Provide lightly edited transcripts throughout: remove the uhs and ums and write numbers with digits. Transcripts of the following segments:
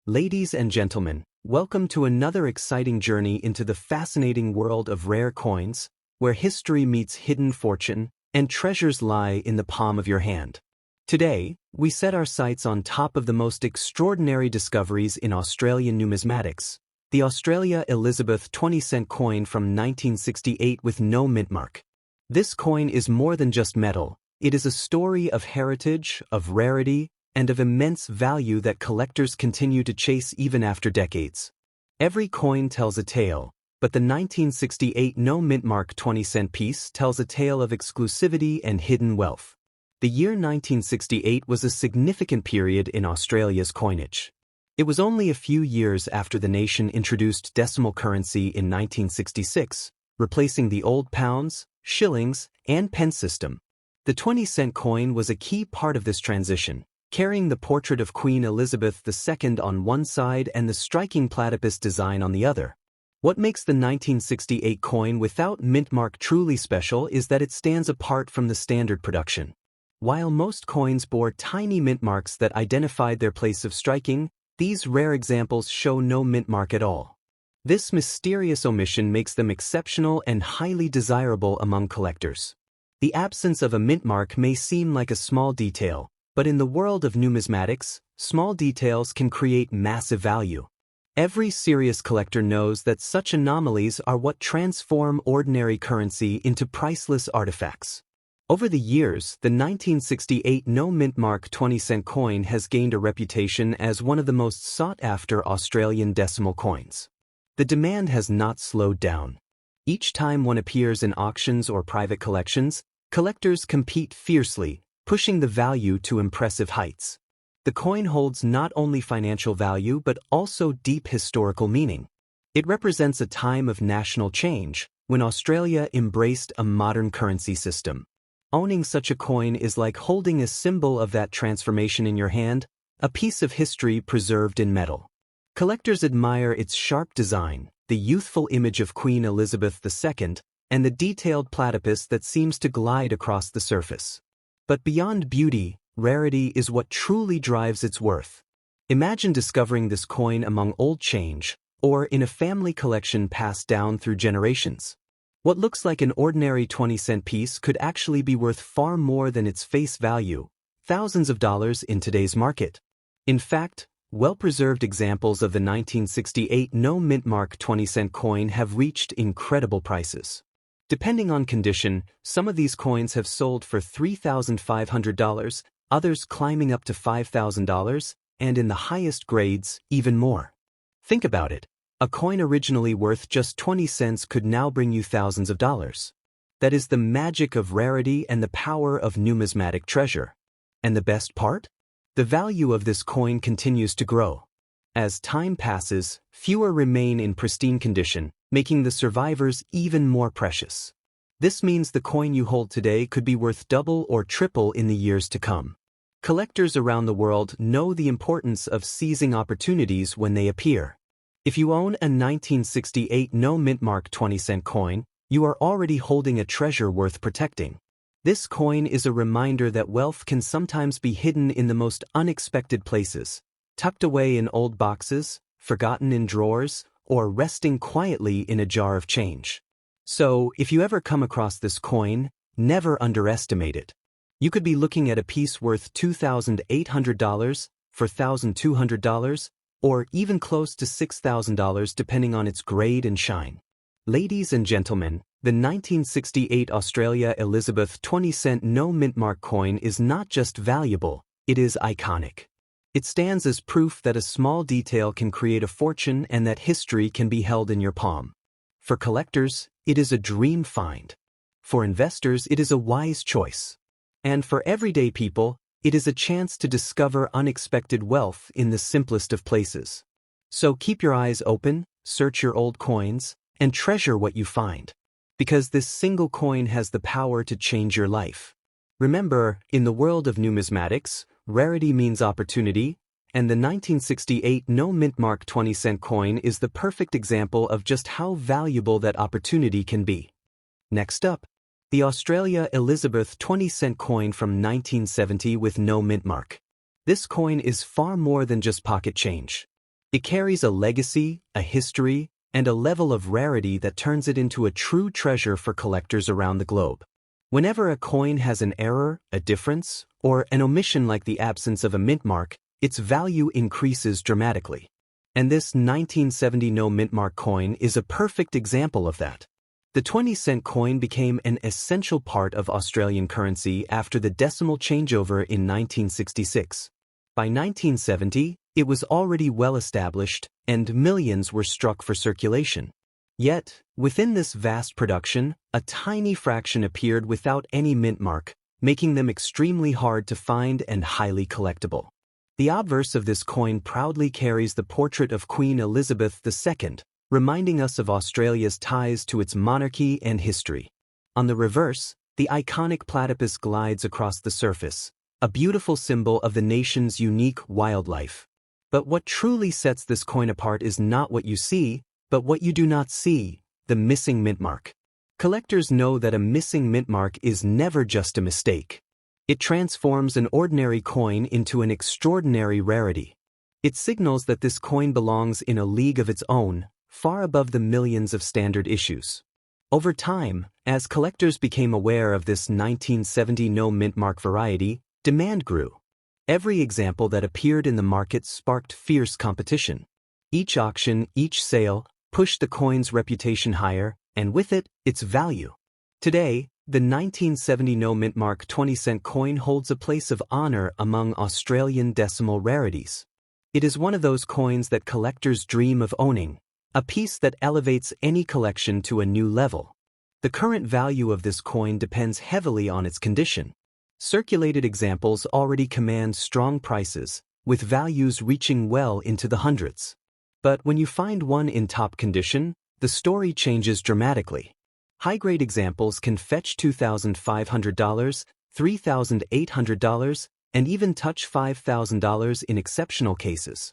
Ladies and gentlemen, welcome to another exciting journey into the fascinating world of rare coins, where history meets hidden fortune, and treasures lie in the palm of your hand. Today, we set our sights on top of the most extraordinary discoveries in Australian numismatics, the Australia Elizabeth 20-cent coin from 1968 with no mint mark. This coin is more than just metal, it is a story of heritage, of rarity, and of immense value that collectors continue to chase even after decades. Every coin tells a tale, but the 1968 no mint mark 20-cent piece tells a tale of exclusivity and hidden wealth. The year 1968 was a significant period in Australia's coinage. It was only a few years after the nation introduced decimal currency in 1966, replacing the old pounds, shillings, and pence system. The 20-cent coin was a key part of this transition, carrying the portrait of Queen Elizabeth II on one side and the striking platypus design on the other. What makes the 1968 coin without mint mark truly special is that it stands apart from the standard production. While most coins bore tiny mint marks that identified their place of striking, these rare examples show no mint mark at all. This mysterious omission makes them exceptional and highly desirable among collectors. The absence of a mint mark may seem like a small detail, but in the world of numismatics, small details can create massive value. Every serious collector knows that such anomalies are what transform ordinary currency into priceless artifacts. Over the years, the 1968 no mint mark 20-cent coin has gained a reputation as one of the most sought-after Australian decimal coins. The demand has not slowed down. Each time one appears in auctions or private collections, collectors compete fiercely, pushing the value to impressive heights. The coin holds not only financial value but also deep historical meaning. It represents a time of national change, when Australia embraced a modern currency system. Owning such a coin is like holding a symbol of that transformation in your hand, a piece of history preserved in metal. Collectors admire its sharp design, the youthful image of Queen Elizabeth II, and the detailed platypus that seems to glide across the surface. But beyond beauty, rarity is what truly drives its worth. Imagine discovering this coin among old change, or in a family collection passed down through generations. What looks like an ordinary 20-cent piece could actually be worth far more than its face value, thousands of dollars in today's market. In fact, well-preserved examples of the 1968 no mint mark 20-cent coin have reached incredible prices. Depending on condition, some of these coins have sold for $3,500, others climbing up to $5,000, and in the highest grades, even more. Think about it. A coin originally worth just 20 cents could now bring you thousands of dollars. That is the magic of rarity and the power of numismatic treasure. And the best part? The value of this coin continues to grow. As time passes, fewer remain in pristine condition, making the survivors even more precious. This means the coin you hold today could be worth double or triple in the years to come. Collectors around the world know the importance of seizing opportunities when they appear. If you own a 1968 no mint mark 20-cent coin, you are already holding a treasure worth protecting. This coin is a reminder that wealth can sometimes be hidden in the most unexpected places, tucked away in old boxes, forgotten in drawers, or resting quietly in a jar of change. So, if you ever come across this coin, never underestimate it. You could be looking at a piece worth $2,800, $4,200, or even close to $6,000 depending on its grade and shine. Ladies and gentlemen, the 1968 Australia Elizabeth 20-cent no mint mark coin is not just valuable, it is iconic. It stands as proof that a small detail can create a fortune and that history can be held in your palm. For collectors, it is a dream find. For investors, it is a wise choice. And for everyday people, it is a chance to discover unexpected wealth in the simplest of places. So keep your eyes open, search your old coins, and treasure what you find. Because this single coin has the power to change your life. Remember, in the world of numismatics, rarity means opportunity, and the 1968 no mint mark 20-cent coin is the perfect example of just how valuable that opportunity can be. Next up, the Australia Elizabeth 20-cent coin from 1970 with no mint mark. This coin is far more than just pocket change. It carries a legacy, a history, and a level of rarity that turns it into a true treasure for collectors around the globe. Whenever a coin has an error, a difference, or an omission like the absence of a mint mark, its value increases dramatically. And this 1970 no mint mark coin is a perfect example of that. The 20-cent coin became an essential part of Australian currency after the decimal changeover in 1966. By 1970, it was already well established, and millions were struck for circulation. Yet, within this vast production, a tiny fraction appeared without any mint mark, making them extremely hard to find and highly collectible. The obverse of this coin proudly carries the portrait of Queen Elizabeth II, reminding us of Australia's ties to its monarchy and history. On the reverse, the iconic platypus glides across the surface, a beautiful symbol of the nation's unique wildlife. But what truly sets this coin apart is not what you see, but what you do not see, the missing mint mark. Collectors know that a missing mint mark is never just a mistake. It transforms an ordinary coin into an extraordinary rarity. It signals that this coin belongs in a league of its own, far above the millions of standard issues. Over time, as collectors became aware of this 1970 no mint mark variety, demand grew. Every example that appeared in the market sparked fierce competition. Each auction, each sale, pushed the coin's reputation higher, and with it, its value. Today, the 1970 no mint mark 20-cent coin holds a place of honor among Australian decimal rarities. It is one of those coins that collectors dream of owning, a piece that elevates any collection to a new level. The current value of this coin depends heavily on its condition. Circulated examples already command strong prices, with values reaching well into the hundreds. But when you find one in top condition, the story changes dramatically. High-grade examples can fetch $2,500, $3,800, and even touch $5,000 in exceptional cases.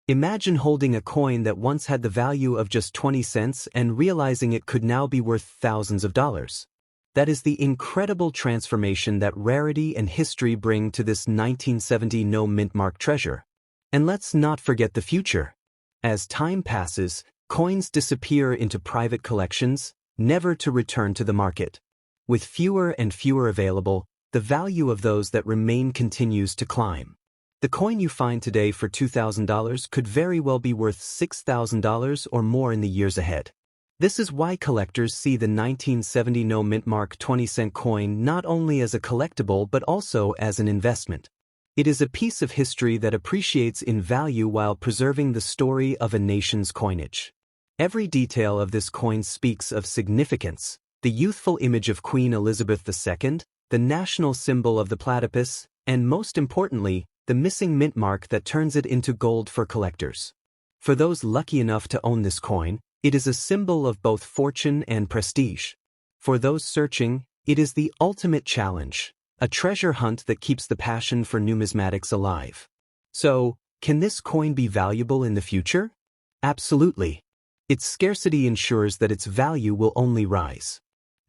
Imagine holding a coin that once had the value of just 20 cents and realizing it could now be worth thousands of dollars. That is the incredible transformation that rarity and history bring to this 1970 no mint mark treasure. And let's not forget the future. As time passes, coins disappear into private collections, never to return to the market. With fewer and fewer available, the value of those that remain continues to climb. The coin you find today for $2,000 could very well be worth $6,000 or more in the years ahead. This is why collectors see the 1970 no mint mark 20-cent coin not only as a collectible but also as an investment. It is a piece of history that appreciates in value while preserving the story of a nation's coinage. Every detail of this coin speaks of significance: the youthful image of Queen Elizabeth II, the national symbol of the platypus, and most importantly, the missing mint mark that turns it into gold for collectors. For those lucky enough to own this coin, it is a symbol of both fortune and prestige. For those searching, it is the ultimate challenge, a treasure hunt that keeps the passion for numismatics alive. So, can this coin be valuable in the future? Absolutely. Its scarcity ensures that its value will only rise.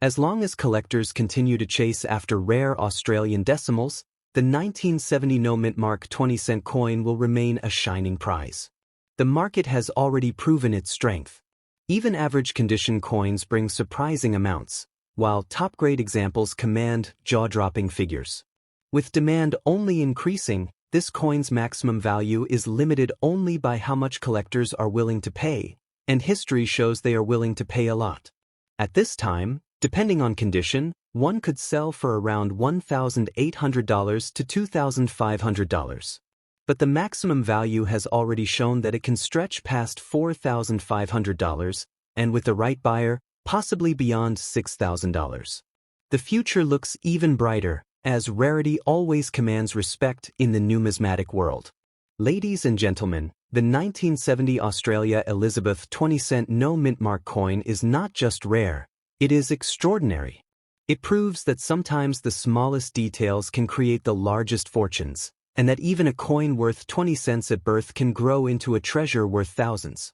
As long as collectors continue to chase after rare Australian decimals, the 1970 no mint mark 20-cent coin will remain a shining prize. The market has already proven its strength. Even average condition coins bring surprising amounts, while top-grade examples command jaw-dropping figures. With demand only increasing, this coin's maximum value is limited only by how much collectors are willing to pay, and history shows they are willing to pay a lot. At this time, depending on condition, one could sell for around $1,800 to $2,500. But the maximum value has already shown that it can stretch past $4,500, and with the right buyer, possibly beyond $6,000. The future looks even brighter, as rarity always commands respect in the numismatic world. Ladies and gentlemen, the 1970 Australia Elizabeth 20-cent no mint mark coin is not just rare, it is extraordinary. It proves that sometimes the smallest details can create the largest fortunes, and that even a coin worth 20 cents at birth can grow into a treasure worth thousands.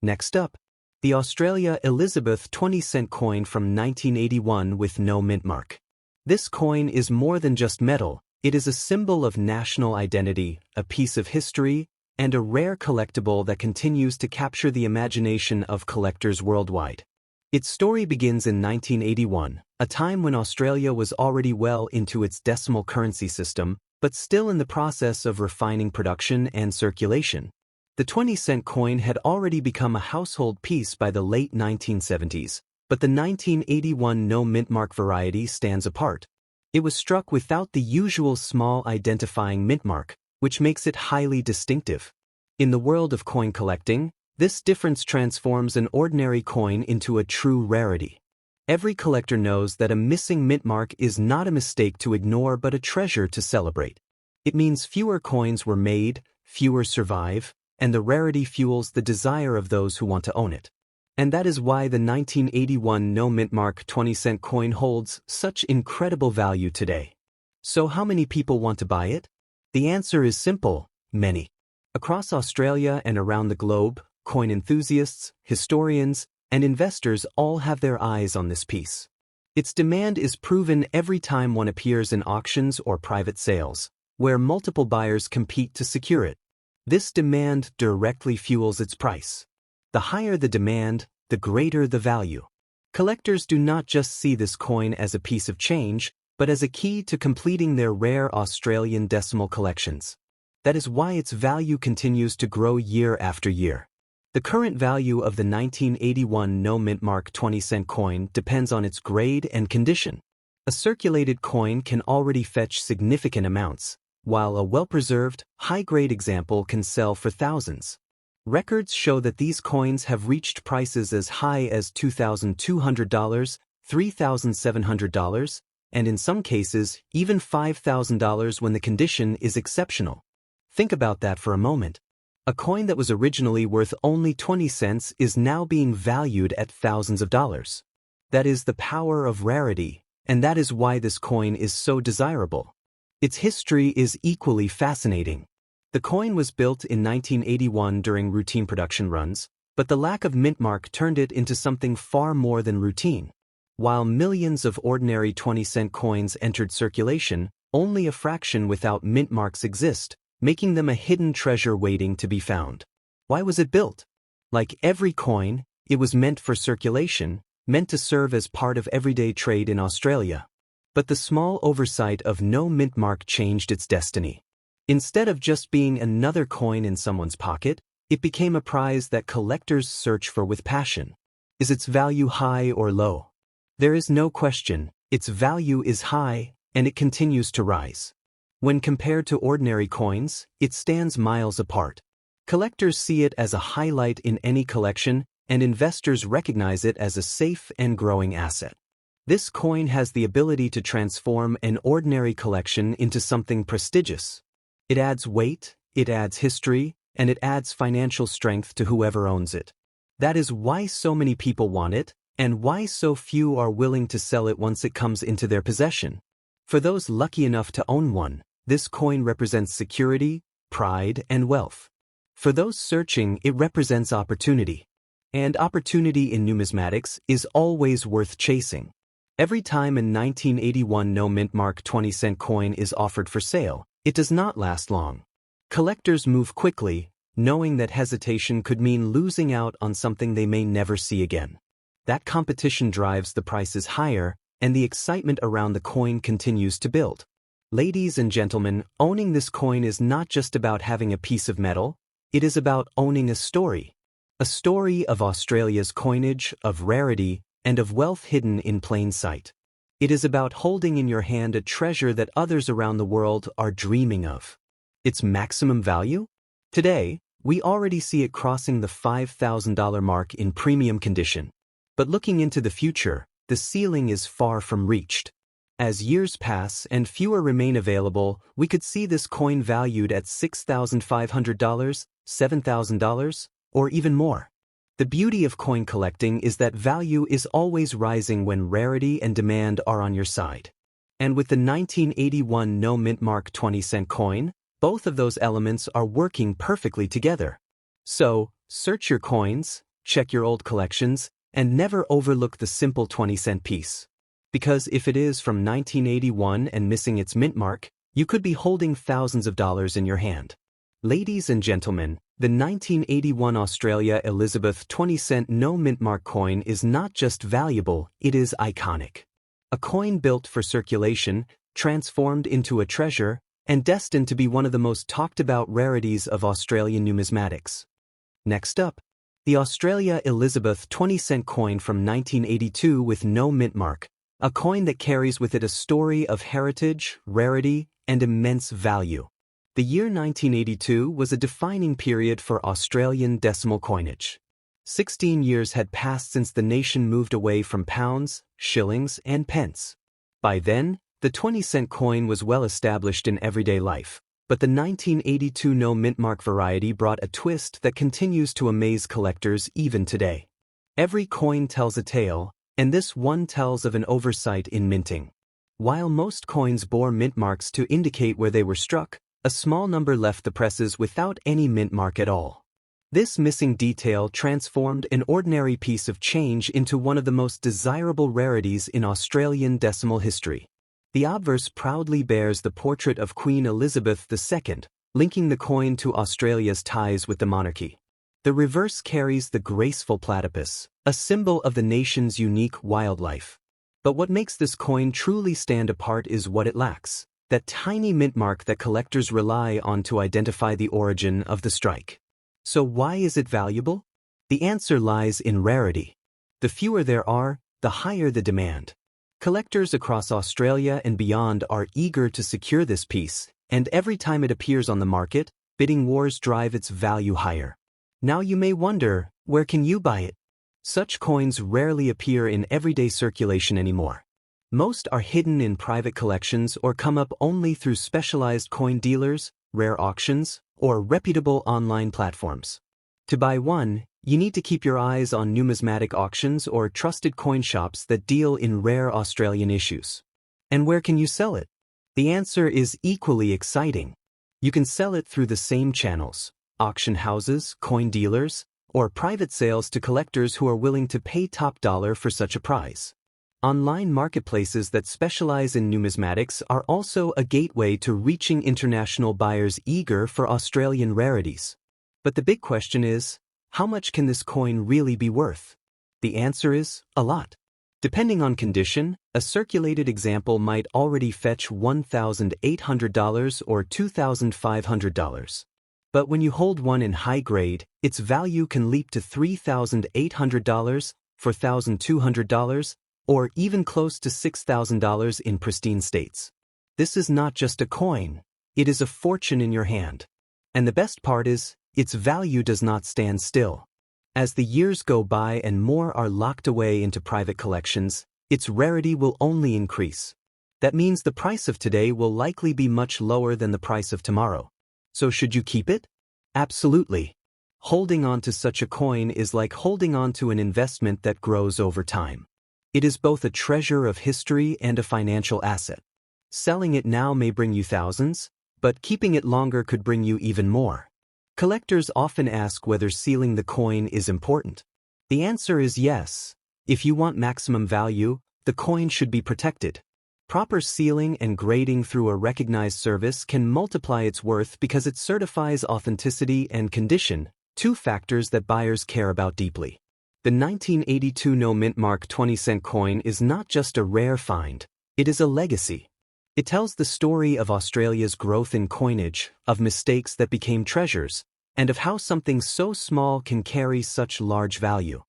Next up, the Australia Elizabeth 20-cent coin from 1981 with no mint mark. This coin is more than just metal, it is a symbol of national identity, a piece of history, and a rare collectible that continues to capture the imagination of collectors worldwide. Its story begins in 1981, a time when Australia was already well into its decimal currency system, but still in the process of refining production and circulation. The 20-cent coin had already become a household piece by the late 1970s, but the 1981 no mintmark variety stands apart. It was struck without the usual small identifying mintmark, which makes it highly distinctive. In the world of coin collecting, this difference transforms an ordinary coin into a true rarity. Every collector knows that a missing mintmark is not a mistake to ignore but a treasure to celebrate. It means fewer coins were made, fewer survive, and the rarity fuels the desire of those who want to own it. And that is why the 1981 no mintmark 20-cent coin holds such incredible value today. So how many people want to buy it? The answer is simple: many. Across Australia and around the globe, coin enthusiasts, historians, and investors all have their eyes on this piece. Its demand is proven every time one appears in auctions or private sales, where multiple buyers compete to secure it. This demand directly fuels its price. The higher the demand, the greater the value. Collectors do not just see this coin as a piece of change, but as a key to completing their rare Australian decimal collections. That is why its value continues to grow year after year. The current value of the 1981 no mintmark 20-cent coin depends on its grade and condition. A circulated coin can already fetch significant amounts, while a well-preserved, high-grade example can sell for thousands. Records show that these coins have reached prices as high as $2,200, $3,700, and in some cases, even $5,000 when the condition is exceptional. Think about that for a moment. A coin that was originally worth only 20 cents is now being valued at thousands of dollars. That is the power of rarity, and that is why this coin is so desirable. Its history is equally fascinating. The coin was built in 1981 during routine production runs, but the lack of mintmark turned it into something far more than routine. While millions of ordinary 20-cent coins entered circulation, only a fraction without mintmarks exist, making them a hidden treasure waiting to be found. Why was it built? Like every coin, it was meant for circulation, meant to serve as part of everyday trade in Australia. But the small oversight of no mintmark changed its destiny. Instead of just being another coin in someone's pocket, it became a prize that collectors search for with passion. Is its value high or low? There is no question, its value is high, and it continues to rise. When compared to ordinary coins, it stands miles apart. Collectors see it as a highlight in any collection, and investors recognize it as a safe and growing asset. This coin has the ability to transform an ordinary collection into something prestigious. It adds weight, it adds history, and it adds financial strength to whoever owns it. That is why so many people want it, and why so few are willing to sell it once it comes into their possession. For those lucky enough to own one, this coin represents security, pride, and wealth. For those searching, it represents opportunity. And opportunity in numismatics is always worth chasing. Every time a 1981 no mintmark 20-cent coin is offered for sale, it does not last long. Collectors move quickly, knowing that hesitation could mean losing out on something they may never see again. That competition drives the prices higher, and the excitement around the coin continues to build. Ladies and gentlemen, owning this coin is not just about having a piece of metal, it is about owning a story. A story of Australia's coinage, of rarity, and of wealth hidden in plain sight. It is about holding in your hand a treasure that others around the world are dreaming of. Its maximum value? Today, we already see it crossing the $5,000 mark in premium condition. But looking into the future, the ceiling is far from reached. As years pass and fewer remain available, we could see this coin valued at $6,500, $7,000, or even more. The beauty of coin collecting is that value is always rising when rarity and demand are on your side. And with the 1981 no mintmark 20-cent coin, both of those elements are working perfectly together. So, search your coins, check your old collections, and never overlook the simple 20-cent piece. Because if it is from 1981 and missing its mintmark, you could be holding thousands of dollars in your hand. Ladies and gentlemen, the 1981 Australia Elizabeth 20-cent no-mintmark coin is not just valuable, it is iconic. A coin built for circulation, transformed into a treasure, and destined to be one of the most talked-about rarities of Australian numismatics. Next up, the Australia Elizabeth 20-cent coin from 1982 with no mintmark, a coin that carries with it a story of heritage, rarity, and immense value. The year 1982 was a defining period for Australian decimal coinage. 16 years had passed since the nation moved away from pounds, shillings, and pence. By then, the 20-cent coin was well established in everyday life, but the 1982 no mintmark variety brought a twist that continues to amaze collectors even today. Every coin tells a tale, and this one tells of an oversight in minting. While most coins bore mintmarks to indicate where they were struck, a small number left the presses without any mintmark at all. This missing detail transformed an ordinary piece of change into one of the most desirable rarities in Australian decimal history. The obverse proudly bears the portrait of Queen Elizabeth II, linking the coin to Australia's ties with the monarchy. The reverse carries the graceful platypus, a symbol of the nation's unique wildlife. But what makes this coin truly stand apart is what it lacks: that tiny mintmark that collectors rely on to identify the origin of the strike. So why is it valuable? The answer lies in rarity. The fewer there are, the higher the demand. Collectors across Australia and beyond are eager to secure this piece, and every time it appears on the market, bidding wars drive its value higher. Now you may wonder, where can you buy it? Such coins rarely appear in everyday circulation anymore. Most are hidden in private collections or come up only through specialized coin dealers, rare auctions, or reputable online platforms. To buy one, you need to keep your eyes on numismatic auctions or trusted coin shops that deal in rare Australian issues. And where can you sell it? The answer is equally exciting. You can sell it through the same channels: auction houses, coin dealers, or private sales to collectors who are willing to pay top dollar for such a prize. Online marketplaces that specialize in numismatics are also a gateway to reaching international buyers eager for Australian rarities. But the big question is, how much can this coin really be worth? The answer is, a lot. Depending on condition, a circulated example might already fetch $1,800 or $2,500. But when you hold one in high grade, its value can leap to $3,800, $4,200, or even close to $6,000 in pristine states. This is not just a coin, it is a fortune in your hand. And the best part is, its value does not stand still. As the years go by and more are locked away into private collections, its rarity will only increase. That means the price of today will likely be much lower than the price of tomorrow. So should you keep it? Absolutely. Holding on to such a coin is like holding on to an investment that grows over time. It is both a treasure of history and a financial asset. Selling it now may bring you thousands, but keeping it longer could bring you even more. Collectors often ask whether sealing the coin is important. The answer is yes. If you want maximum value, the coin should be protected. Proper sealing and grading through a recognized service can multiply its worth because it certifies authenticity and condition, two factors that buyers care about deeply. The 1982 no mintmark 20-cent coin is not just a rare find, it is a legacy. It tells the story of Australia's growth in coinage, of mistakes that became treasures, and of how something so small can carry such large value.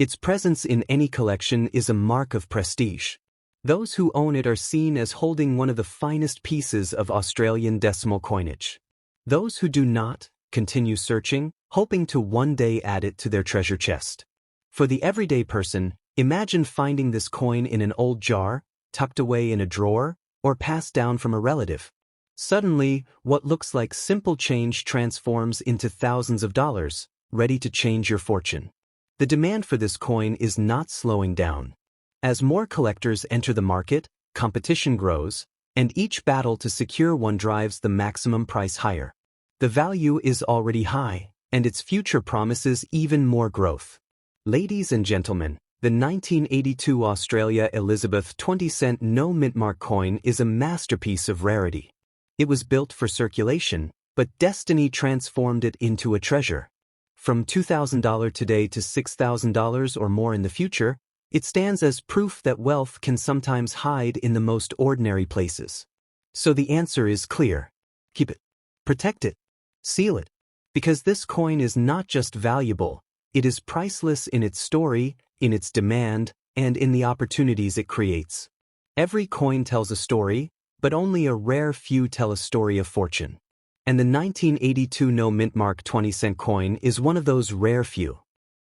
Its presence in any collection is a mark of prestige. Those who own it are seen as holding one of the finest pieces of Australian decimal coinage. Those who do not, continue searching, hoping to one day add it to their treasure chest. For the everyday person, imagine finding this coin in an old jar, tucked away in a drawer, or passed down from a relative. Suddenly, what looks like simple change transforms into thousands of dollars, ready to change your fortune. The demand for this coin is not slowing down. As more collectors enter the market, competition grows, and each battle to secure one drives the maximum price higher. The value is already high, and its future promises even more growth. Ladies and gentlemen, the 1982 Australia Elizabeth 20-cent no mintmark coin is a masterpiece of rarity. It was built for circulation, but destiny transformed it into a treasure. From $2,000 today to $6,000 or more in the future, it stands as proof that wealth can sometimes hide in the most ordinary places. So the answer is clear. Keep it. Protect it. Seal it. Because this coin is not just valuable, it is priceless in its story, in its demand, and in the opportunities it creates. Every coin tells a story, but only a rare few tell a story of fortune. And the 1982 no mint mark 20-cent coin is one of those rare few.